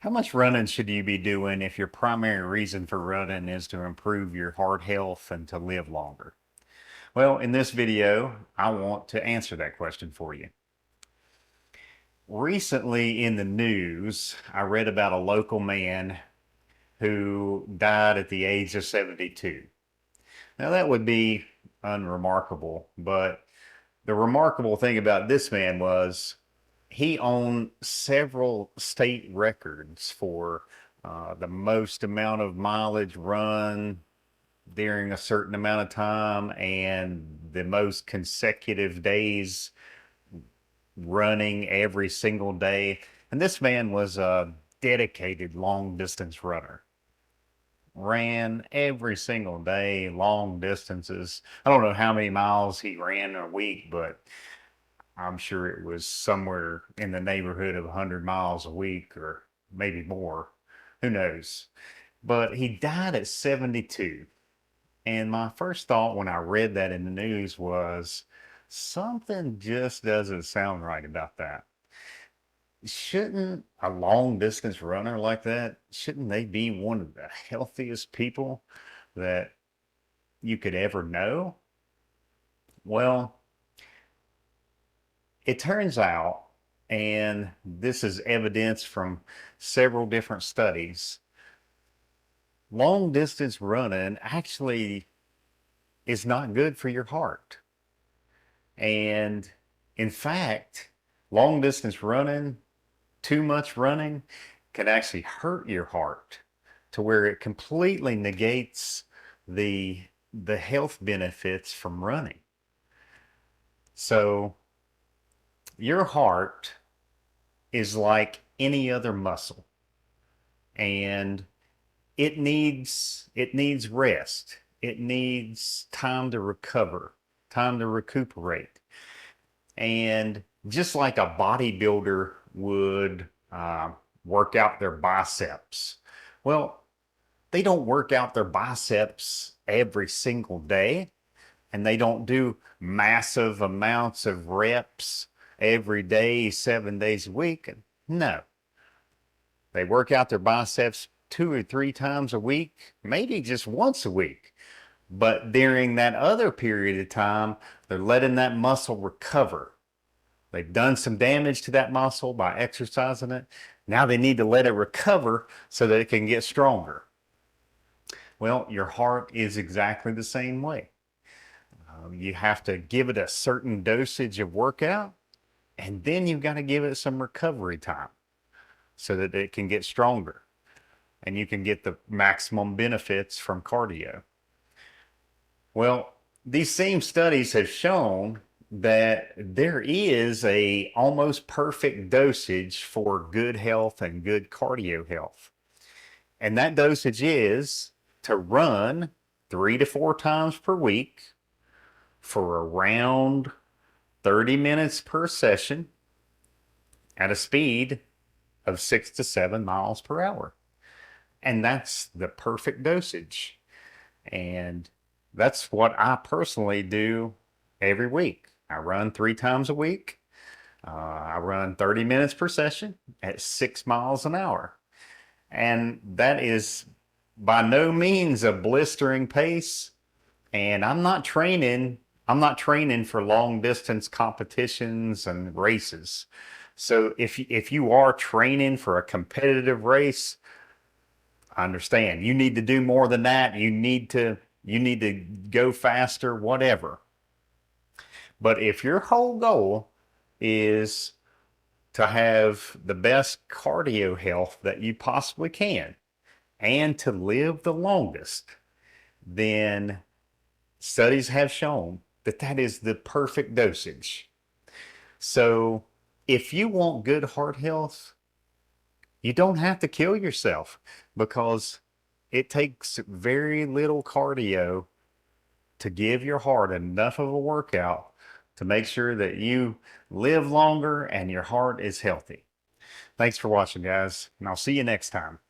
How much running should you be doing if your primary reason for running is to improve your heart health and to live longer? Well, in this video, I want to answer that question for you. Recently in the news, I read about a local man who died at the age of 72. Now, that would be unremarkable, but the remarkable thing about this man was he owned several state records for the most amount of mileage run during a certain amount of time and the most consecutive days running every single day. And this man was a dedicated long distance runner. Ran every single day, long distances. I don't know how many miles he ran a week, but I'm sure it was somewhere in the neighborhood of 100 miles a week or maybe more. Who knows? But he died at 72. And my first thought when I read that in the news was something just doesn't sound right about that. Shouldn't a long distance runner like that, shouldn't they be one of the healthiest people that you could ever know? Well, it turns out, and this is evidence from several different studies, long distance running actually is not good for your heart. And in fact, long distance running, too much running, can actually hurt your heart to where it completely negates the health benefits from running. So your heart is like any other muscle, and it needs rest. It needs time to recover, time to recuperate. And just like a bodybuilder would work out their biceps, well, they don't work out their biceps every single day, and they don't do massive amounts of reps every day, 7 days a week. No, they work out their biceps 2 or 3 times a week, maybe just once a week. But during that other period of time, they're letting that muscle recover. They've done some damage to that muscle by exercising it. Now they need to let it recover so that it can get stronger. Well, your heart is exactly the same way. You have to give it a certain dosage of workout, and then you've got to give it some recovery time so that it can get stronger and you can get the maximum benefits from cardio. Well, these same studies have shown that there is a almost perfect dosage for good health and good cardio health. And that dosage is to run 3 to 4 times per week for around 30 minutes per session at a speed of 6 to 7 miles per hour. And that's the perfect dosage. And that's what I personally do every week. I run 3 times a week. I run 30 minutes per session at 6 miles an hour. And that is by no means a blistering pace. And I'm not training for long distance competitions and races. So if you are training for a competitive race, I understand. You need to do more than that. You need to go faster, whatever. But if your whole goal is to have the best cardio health that you possibly can and to live the longest, then studies have shown that that is the perfect dosage. So if you want good heart health, you don't have to kill yourself because it takes very little cardio to give your heart enough of a workout to make sure that you live longer and your heart is healthy. Thanks for watching, guys, and I'll see you next time.